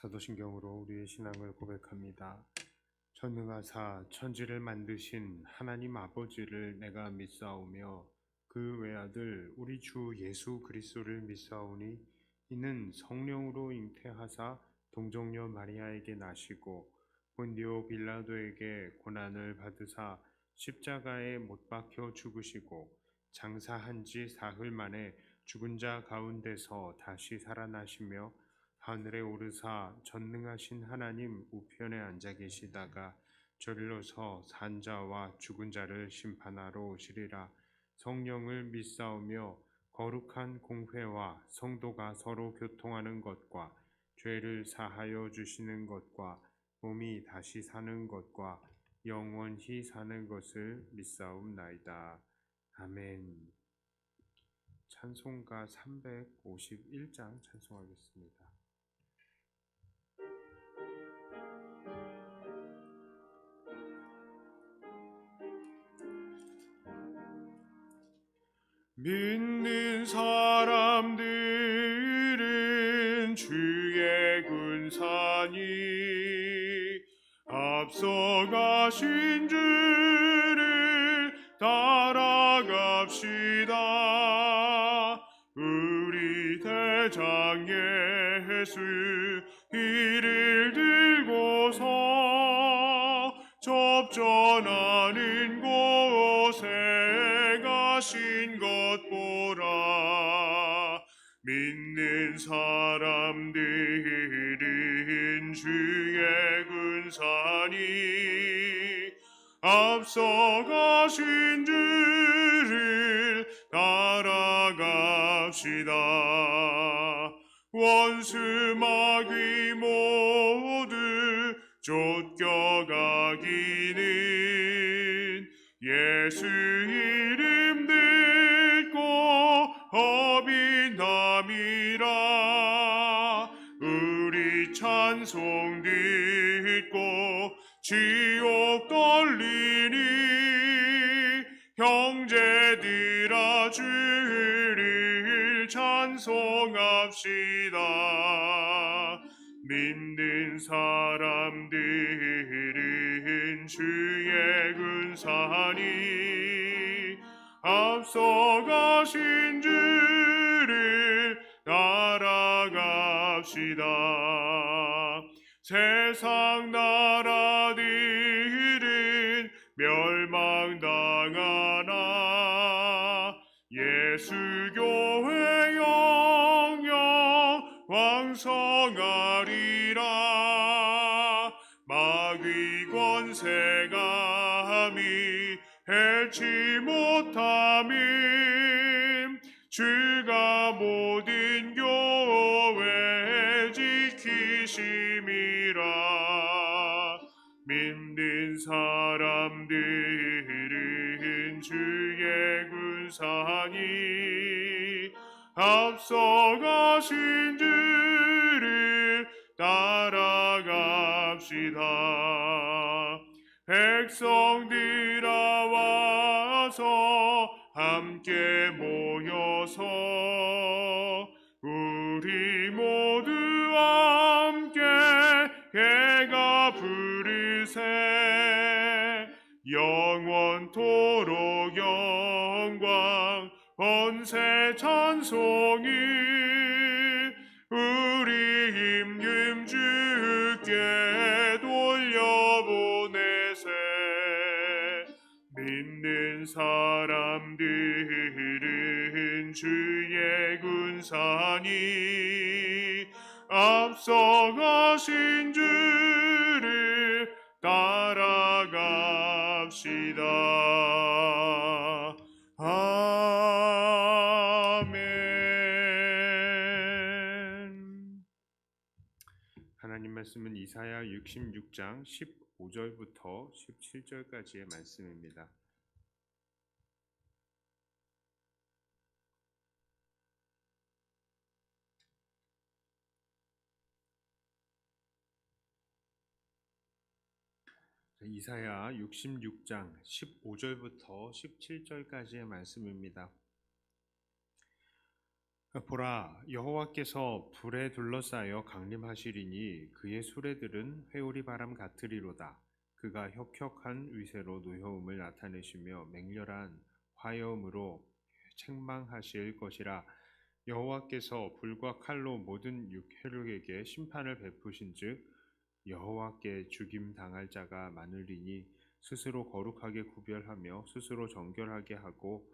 사도신경으로 우리의 신앙을 고백합니다. 전능하사 천지를 만드신 하나님 아버지를 내가 믿사오며 그 외아들 우리 주 예수 그리스도를 믿사오니 이는 성령으로 잉태하사 동정녀 마리아에게 나시고 본디오 빌라도에게 고난을 받으사 십자가에 못 박혀 죽으시고 장사한 지 사흘 만에 죽은 자 가운데서 다시 살아나시며 하늘에 오르사 전능하신 하나님 우편에 앉아 계시다가 저리로서 산자와 죽은 자를 심판하러 오시리라. 성령을 믿사오며 거룩한 공회와 성도가 서로 교통하는 것과 죄를 사하여 주시는 것과 몸이 다시 사는 것과 영원히 사는 것을 믿사옵나이다. 아멘. 찬송가 351장 찬송하겠습니다. 믿는 사람들은 주의 군사니 앞서가신 주를 따라갑시다. 우리 대장 예수 이를 들고서 접전하는 곳에 가신 것 보라. 믿는 사람들은 주의 군사니 앞서가신 주를 따라갑시다. 원수 마귀 모두 쫓겨가기는 예수 이름 듣고 어빈함이라. 우리 찬송 듣고 지옥 떨리니 형제들아 주를 찬송합시다. 믿는 사람들은 주의 군사니 앞서가신 주를 따라갑시다. 세상 나라들은 멸망당하나 예수 교회 영영 왕성하리라. 마귀 권세감이 해치 못함임 주가 모든 교회 지키심이라. 믿는 사람들은 주의 군사니 앞서가신 주를 따라갑시다. 백성들아 와서 함께 모여서 우리 모두 함께 해가 부르세. 영원토록 영광 번세 찬송이 우리 힘금 주께 돌려보내세. 믿는 사람들은 주의 군사니 앞서가신 주를 따라갑시다. 아멘. 하나님 말씀은 이사야 66장 15절부터 17절까지의 말씀입니다. 이사야 66장 15절부터 17절까지의 말씀입니다. 보라, 여호와께서 불에 둘러싸여 강림하시리니 그의 수레들은 회오리 바람 같으리로다. 그가 혁혁한 위세로 노여움을 나타내시며 맹렬한 화염으로 책망하실 것이라. 여호와께서 불과 칼로 모든 혈육에게 심판을 베푸신즉 여호와께 죽임 당할 자가 많으리니 스스로 거룩하게 구별하며 스스로 정결하게 하고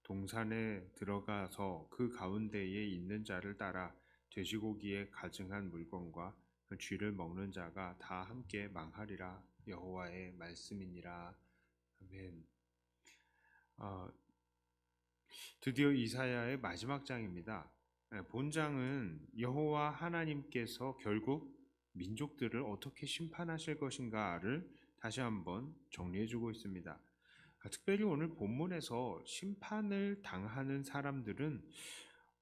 동산에 들어가서 그 가운데에 있는 자를 따라 돼지고기에 가증한 물건과 그 쥐를 먹는 자가 다 함께 망하리라. 여호와의 말씀이니라. 아멘. 아, 드디어 이사야의 마지막 장입니다. 본장은 여호와 하나님께서 결국 민족들을 어떻게 심판하실 것인가를 다시 한번 정리해주고 있습니다. 특별히 오늘 본문에서 심판을 당하는 사람들은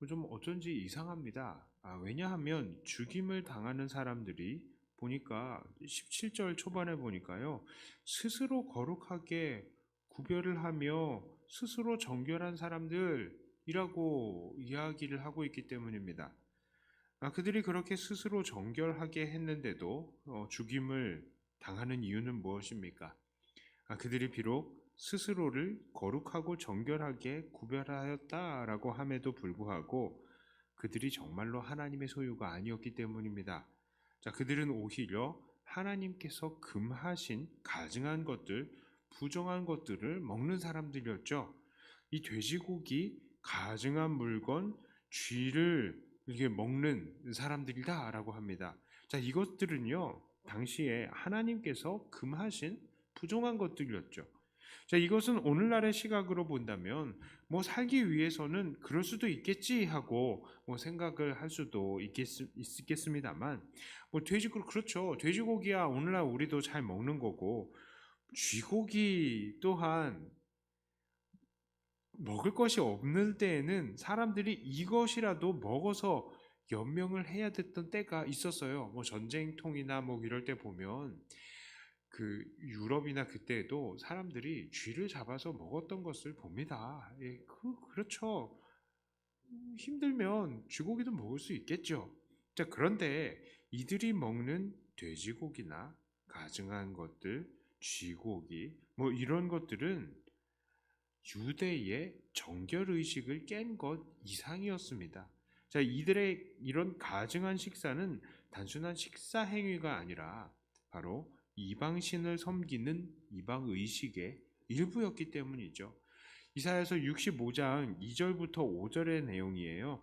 좀 어쩐지 이상합니다. 왜냐하면 죽임을 당하는 사람들이 보니까 17절 초반에 보니까요, 스스로 거룩하게 구별을 하며 스스로 정결한 사람들이라고 이야기를 하고 있기 때문입니다. 그들이 그렇게 스스로 정결하게 했는데도 죽임을 당하는 이유는 무엇입니까? 그들이 비록 스스로를 거룩하고 정결하게 구별하였다라고 함에도 불구하고 그들이 정말로 하나님의 소유가 아니었기 때문입니다. 자, 그들은 오히려 하나님께서 금하신 가증한 것들, 부정한 것들을 먹는 사람들이었죠. 이 돼지고기, 가증한 물건, 쥐를 이렇게 먹는 사람들이다라고 합니다. 자, 이것들은요, 당시에 하나님께서 금하신 부정한 것들이었죠. 자, 이것은 오늘날의 시각으로 본다면 살기 위해서는 그럴 수도 있겠지 하고 생각을 할 수도 있겠습니다만 돼지고기, 그렇죠. 돼지고기야 오늘날 우리도 잘 먹는 거고, 쥐고기 또한 먹을 것이 없는 때에는 사람들이 이것이라도 먹어서 연명을 해야 됐던 때가 있었어요. 전쟁통이나 이럴 때 보면 그 유럽이나 그때에도 사람들이 쥐를 잡아서 먹었던 것을 봅니다. 예, 그렇죠. 힘들면 쥐고기도 먹을 수 있겠죠. 자, 그런데 이들이 먹는 돼지고기나 가증한 것들, 쥐고기, 이런 것들은 유대의 정결의식을 깬 것 이상이었습니다. 자, 이들의 이런 가증한 식사는 단순한 식사 행위가 아니라 바로 이방신을 섬기는 이방의식의 일부였기 때문이죠. 이사야서 65장 2절부터 5절의 내용이에요.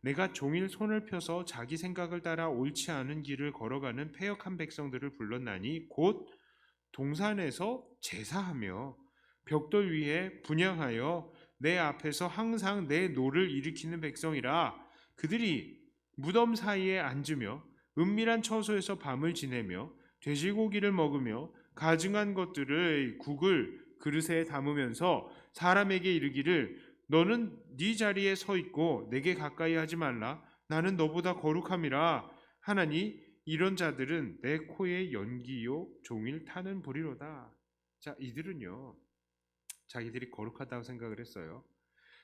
내가 종일 손을 펴서 자기 생각을 따라 옳지 않은 길을 걸어가는 패역한 백성들을 불렀나니 곧 동산에서 제사하며 벽돌 위에 분향하여 내 앞에서 항상 내 노를 일으키는 백성이라. 그들이 무덤 사이에 앉으며 은밀한 처소에서 밤을 지내며 돼지고기를 먹으며 가증한 것들의 국을 그릇에 담으면서 사람에게 이르기를 너는 네 자리에 서 있고 내게 가까이 하지 말라. 나는 너보다 거룩함이라. 하나니 이런 자들은 내 코에 연기요 종일 타는 불이로다. 자, 이들은요, 자기들이 거룩하다고 생각을 했어요.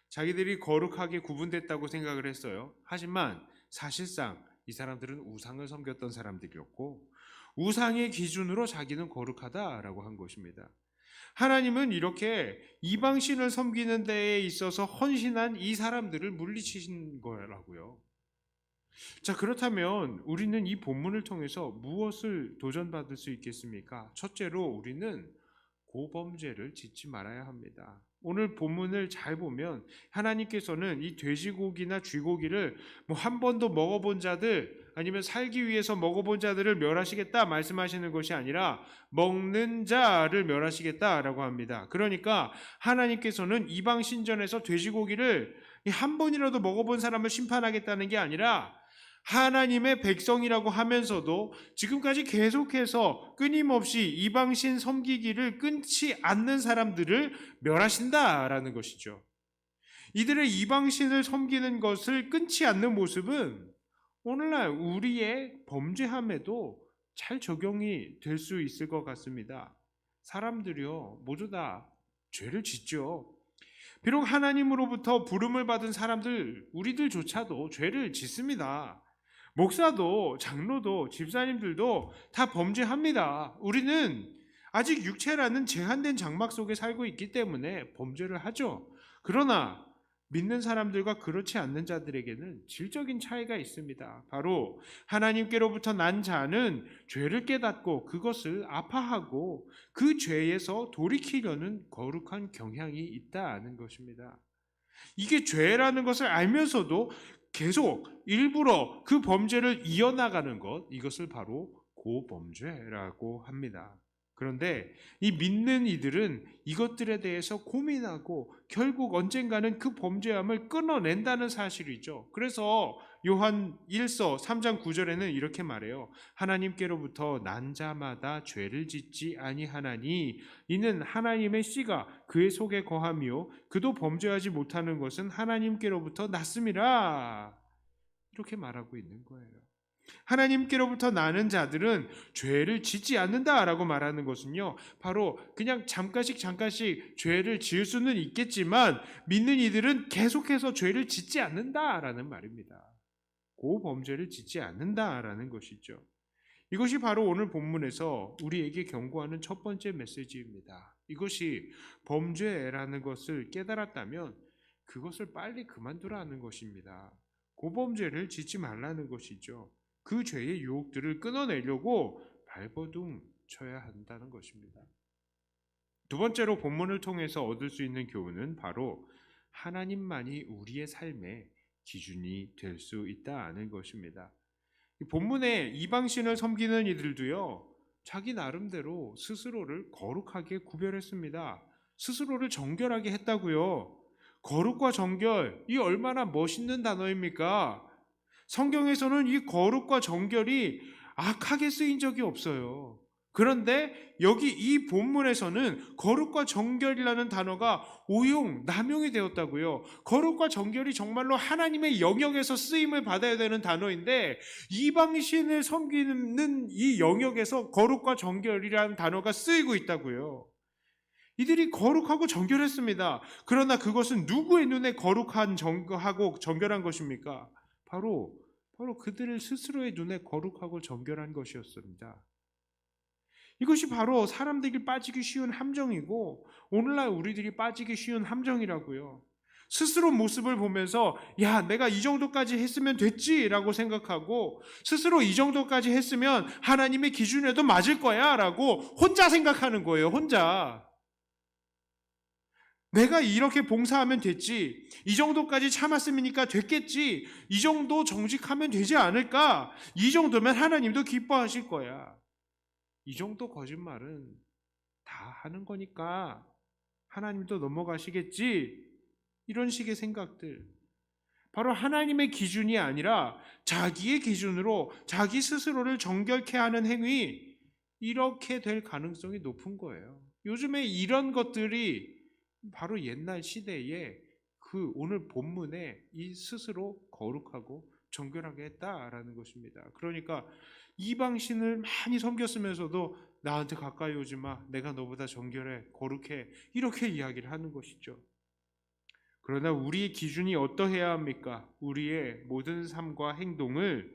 자기들이 거룩하게 구분됐다고 생각을 했어요. 하지만 사실상 이 사람들은 우상을 섬겼던 사람들이었고 우상의 기준으로 자기는 거룩하다라고 한 것입니다. 하나님은 이렇게 이방신을 섬기는 데에 있어서 헌신한 이 사람들을 물리치신 거라고요. 자, 그렇다면 우리는 이 본문을 통해서 무엇을 도전받을 수 있겠습니까? 첫째로 우리는 고범죄를 짓지 말아야 합니다. 오늘 본문을 잘 보면 하나님께서는 이 돼지고기나 쥐고기를 한 번도 먹어본 자들, 아니면 살기 위해서 먹어본 자들을 멸하시겠다 말씀하시는 것이 아니라 먹는 자를 멸하시겠다라고 합니다. 그러니까 하나님께서는 이방 신전에서 돼지고기를 한 번이라도 먹어본 사람을 심판하겠다는 게 아니라 하나님의 백성이라고 하면서도 지금까지 계속해서 끊임없이 이방신 섬기기를 끊지 않는 사람들을 멸하신다라는 것이죠. 이들의 이방신을 섬기는 것을 끊지 않는 모습은 오늘날 우리의 범죄함에도 잘 적용이 될 수 있을 것 같습니다. 사람들이요 모두 다 죄를 짓죠. 비록 하나님으로부터 부름을 받은 사람들, 우리들조차도 죄를 짓습니다. 목사도, 장로도, 집사님들도 다 범죄합니다. 우리는 아직 육체라는 제한된 장막 속에 살고 있기 때문에 범죄를 하죠. 그러나 믿는 사람들과 그렇지 않는 자들에게는 질적인 차이가 있습니다. 바로 하나님께로부터 난 자는 죄를 깨닫고 그것을 아파하고 그 죄에서 돌이키려는 거룩한 경향이 있다는 것입니다. 이게 죄라는 것을 알면서도 계속 일부러 그 범죄를 이어나가는 것, 이것을 바로 고범죄라고 합니다. 그런데 이 믿는 이들은 이것들에 대해서 고민하고 결국 언젠가는 그 범죄함을 끊어낸다는 사실이죠. 그래서 요한 1서 3장 9절에는 이렇게 말해요. 하나님께로부터 난 자마다 죄를 짓지 아니하나니 이는 하나님의 씨가 그의 속에 거하며 그도 범죄하지 못하는 것은 하나님께로부터 났음이라. 이렇게 말하고 있는 거예요. 하나님께로부터 나는 자들은 죄를 짓지 않는다라고 말하는 것은요, 바로 그냥 잠깐씩 죄를 지을 수는 있겠지만 믿는 이들은 계속해서 죄를 짓지 않는다라는 말입니다. 고범죄를 짓지 않는다라는 것이죠. 이것이 바로 오늘 본문에서 우리에게 경고하는 첫 번째 메시지입니다. 이것이 범죄라는 것을 깨달았다면 그것을 빨리 그만두라는 것입니다. 고범죄를 짓지 말라는 것이죠. 그 죄의 유혹들을 끊어내려고 발버둥 쳐야 한다는 것입니다. 두 번째로 본문을 통해서 얻을 수 있는 교훈은 바로 하나님만이 우리의 삶의 기준이 될 수 있다는 것입니다. 본문에 이방신을 섬기는 이들도요, 자기 나름대로 스스로를 거룩하게 구별했습니다. 스스로를 정결하게 했다고요. 거룩과 정결, 이 얼마나 멋있는 단어입니까? 성경에서는 이 거룩과 정결이 악하게 쓰인 적이 없어요. 그런데 여기 이 본문에서는 거룩과 정결이라는 단어가 오용, 남용이 되었다고요. 거룩과 정결이 정말로 하나님의 영역에서 쓰임을 받아야 되는 단어인데 이방신을 섬기는 이 영역에서 거룩과 정결이라는 단어가 쓰이고 있다고요. 이들이 거룩하고 정결했습니다. 그러나 그것은 누구의 눈에 거룩하고 정결한 것입니까? 바로 그들의 스스로의 눈에 거룩하고 정결한 것이었습니다. 이것이 바로 사람들이 빠지기 쉬운 함정이고 오늘날 우리들이 빠지기 쉬운 함정이라고요. 스스로 모습을 보면서 야, 내가 이 정도까지 했으면 됐지라고 생각하고 스스로 이 정도까지 했으면 하나님의 기준에도 맞을 거야 라고 혼자 생각하는 거예요. 혼자. 내가 이렇게 봉사하면 됐지, 이 정도까지 참았으니까 됐겠지, 이 정도 정직하면 되지 않을까, 이 정도면 하나님도 기뻐하실 거야. 이 정도 거짓말은 다 하는 거니까 하나님도 넘어가시겠지, 이런 식의 생각들. 바로 하나님의 기준이 아니라 자기의 기준으로 자기 스스로를 정결케 하는 행위, 이렇게 될 가능성이 높은 거예요. 요즘에 이런 것들이 바로 옛날 시대에 그 오늘 본문에 이 스스로 거룩하고 정결하게 했다라는 것입니다. 그러니까 이방신을 많이 섬겼으면서도 나한테 가까이 오지 마, 내가 너보다 정결해, 거룩해, 이렇게 이야기를 하는 것이죠. 그러나 우리의 기준이 어떠해야 합니까? 우리의 모든 삶과 행동을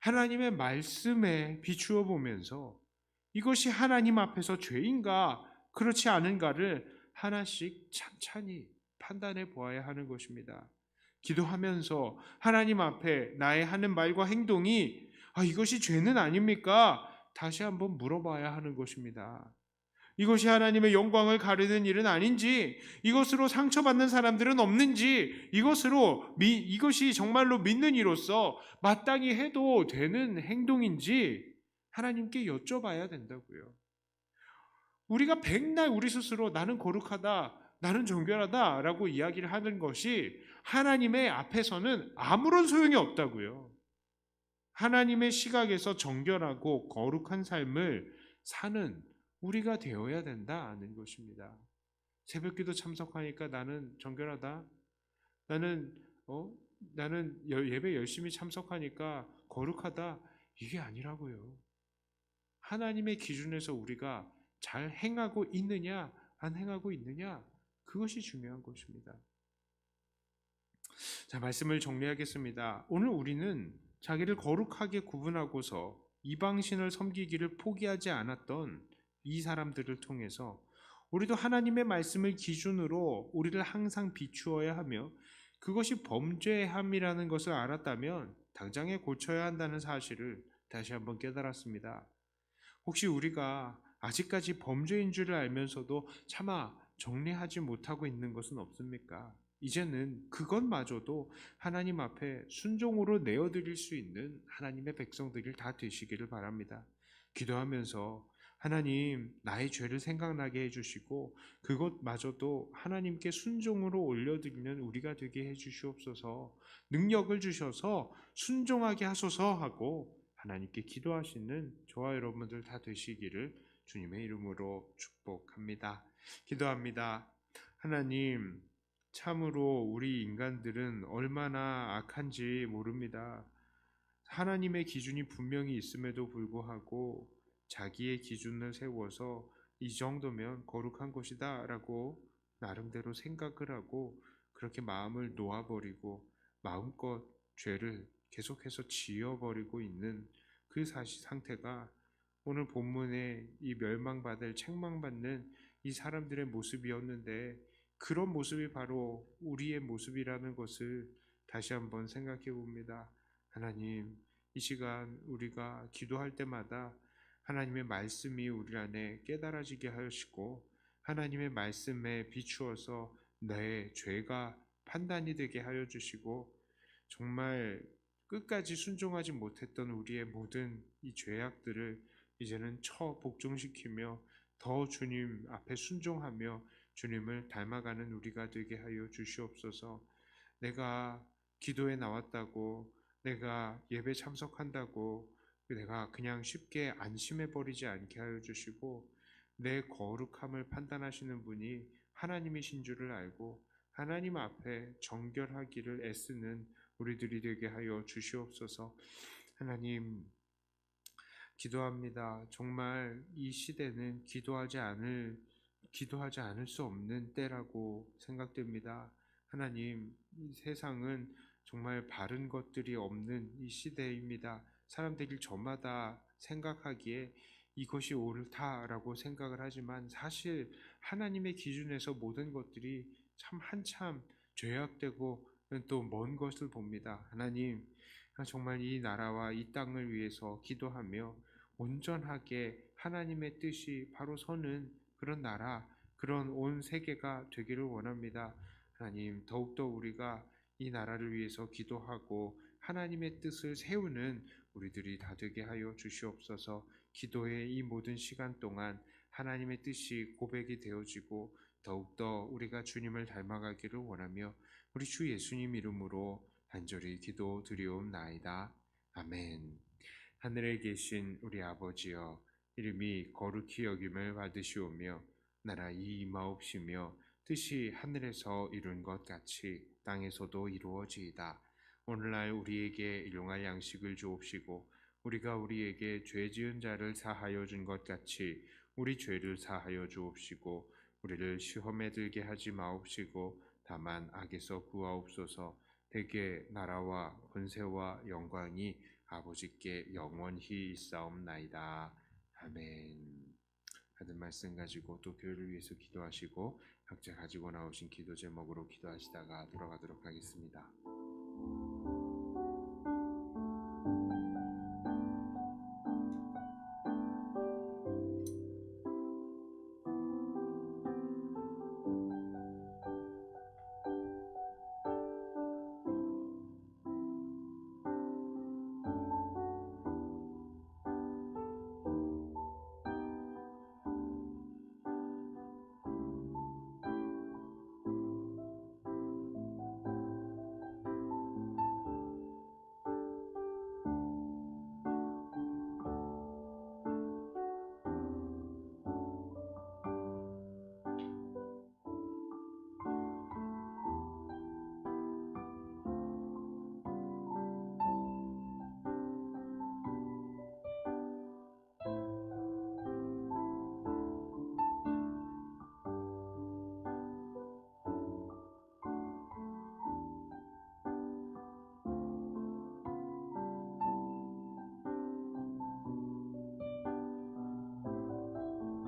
하나님의 말씀에 비추어 보면서 이것이 하나님 앞에서 죄인가 그렇지 않은가를 하나씩 찬찬히 판단해 보아야 하는 것입니다. 기도하면서 하나님 앞에 나의 하는 말과 행동이 이것이 죄는 아닙니까? 다시 한번 물어봐야 하는 것입니다. 이것이 하나님의 영광을 가르는 일은 아닌지, 이것으로 상처받는 사람들은 없는지, 이것이 정말로 믿는 이로서 마땅히 해도 되는 행동인지 하나님께 여쭤봐야 된다고요. 우리가 백날 우리 스스로 나는 거룩하다, 나는 정결하다 라고 이야기를 하는 것이 하나님의 앞에서는 아무런 소용이 없다고요. 하나님의 시각에서 정결하고 거룩한 삶을 사는 우리가 되어야 된다는 것입니다. 새벽기도 참석하니까 나는 정결하다, 나는 예배 열심히 참석하니까 거룩하다, 이게 아니라고요. 하나님의 기준에서 우리가 잘 행하고 있느냐 안 행하고 있느냐, 그것이 중요한 것입니다. 자, 말씀을 정리하겠습니다. 오늘 우리는 자기를 거룩하게 구분하고서 이방신을 섬기기를 포기하지 않았던 이 사람들을 통해서 우리도 하나님의 말씀을 기준으로 우리를 항상 비추어야 하며, 그것이 범죄함이라는 것을 알았다면 당장에 고쳐야 한다는 사실을 다시 한번 깨달았습니다. 혹시 우리가 아직까지 범죄인 줄을 알면서도 차마 정리하지 못하고 있는 것은 없습니까? 이제는 그것마저도 하나님 앞에 순종으로 내어드릴 수 있는 하나님의 백성들이 다 되시기를 바랍니다. 기도하면서 하나님, 나의 죄를 생각나게 해주시고 그것마저도 하나님께 순종으로 올려드리는 우리가 되게 해주시옵소서. 능력을 주셔서 순종하게 하소서 하고 하나님께 기도하시는 저와 여러분들 다 되시기를 주님의 이름으로 축복합니다. 기도합니다. 하나님, 참으로 우리 인간들은 얼마나 악한지 모릅니다. 하나님의 기준이 분명히 있음에도 불구하고 자기의 기준을 세워서 이 정도면 거룩한 것이다 라고 나름대로 생각을 하고 그렇게 마음을 놓아버리고 마음껏 죄를 계속해서 지어버리고 있는 그 상태가 오늘 본문에 이 멸망받을 책망받는 이 사람들의 모습이었는데, 그런 모습이 바로 우리의 모습이라는 것을 다시 한번 생각해 봅니다. 하나님, 이 시간 우리가 기도할 때마다 하나님의 말씀이 우리 안에 깨달아지게 하시고 하나님의 말씀에 비추어서 내 죄가 판단이 되게 하여 주시고, 정말 끝까지 순종하지 못했던 우리의 모든 이 죄악들을 이제는 복종시키며 더 주님 앞에 순종하며 주님을 닮아가는 우리가 되게 하여 주시옵소서. 내가 기도에 나왔다고, 내가 예배 참석한다고 내가 그냥 쉽게 안심해 버리지 않게 하여 주시고, 내 거룩함을 판단하시는 분이 하나님이신 줄을 알고 하나님 앞에 정결하기를 애쓰는 우리들이 되게 하여 주시옵소서. 하나님, 기도합니다. 정말 이 시대는 기도하지 않을 수 없는 때라고 생각됩니다. 하나님, 이 세상은 정말 바른 것들이 없는 이 시대입니다. 사람들이 저마다 생각하기에 이것이 옳다라고 생각을 하지만 사실 하나님의 기준에서 모든 것들이 참 한참 죄악되고 또 먼 것을 봅니다. 하나님, 정말 이 나라와 이 땅을 위해서 기도하며 온전하게 하나님의 뜻이 바로 서는 그런 나라, 그런 온 세계가 되기를 원합니다. 하나님, 더욱더 우리가 이 나라를 위해서 기도하고 하나님의 뜻을 세우는 우리들이 다 되게 하여 주시옵소서. 기도의 이 모든 시간 동안 하나님의 뜻이 고백이 되어지고 더욱더 우리가 주님을 닮아가기를 원하며 우리 주 예수님 이름으로 간절히 기도드리옵나이다. 아멘. 하늘에 계신 우리 아버지여, 이름이 거룩히 여김을 받으시오며 나라의 임하옵시며 뜻이 하늘에서 이룬 것 같이 땅에서도 이루어지이다. 오늘날 우리에게 일용할 양식을 주옵시고 우리가 우리에게 죄 지은 자를 사하여 준 것 같이 우리 죄를 사하여 주옵시고 우리를 시험에 들게 하지 마옵시고 다만 악에서 구하옵소서. 대개 나라와 권세와 영광이 아버지께 영원히 있사옵나이다. 아멘. 받은 말씀 가지고 또 교회를 위해서 기도하시고 각자 가지고 나오신 기도 제목으로 기도하시다가 돌아가도록 하겠습니다.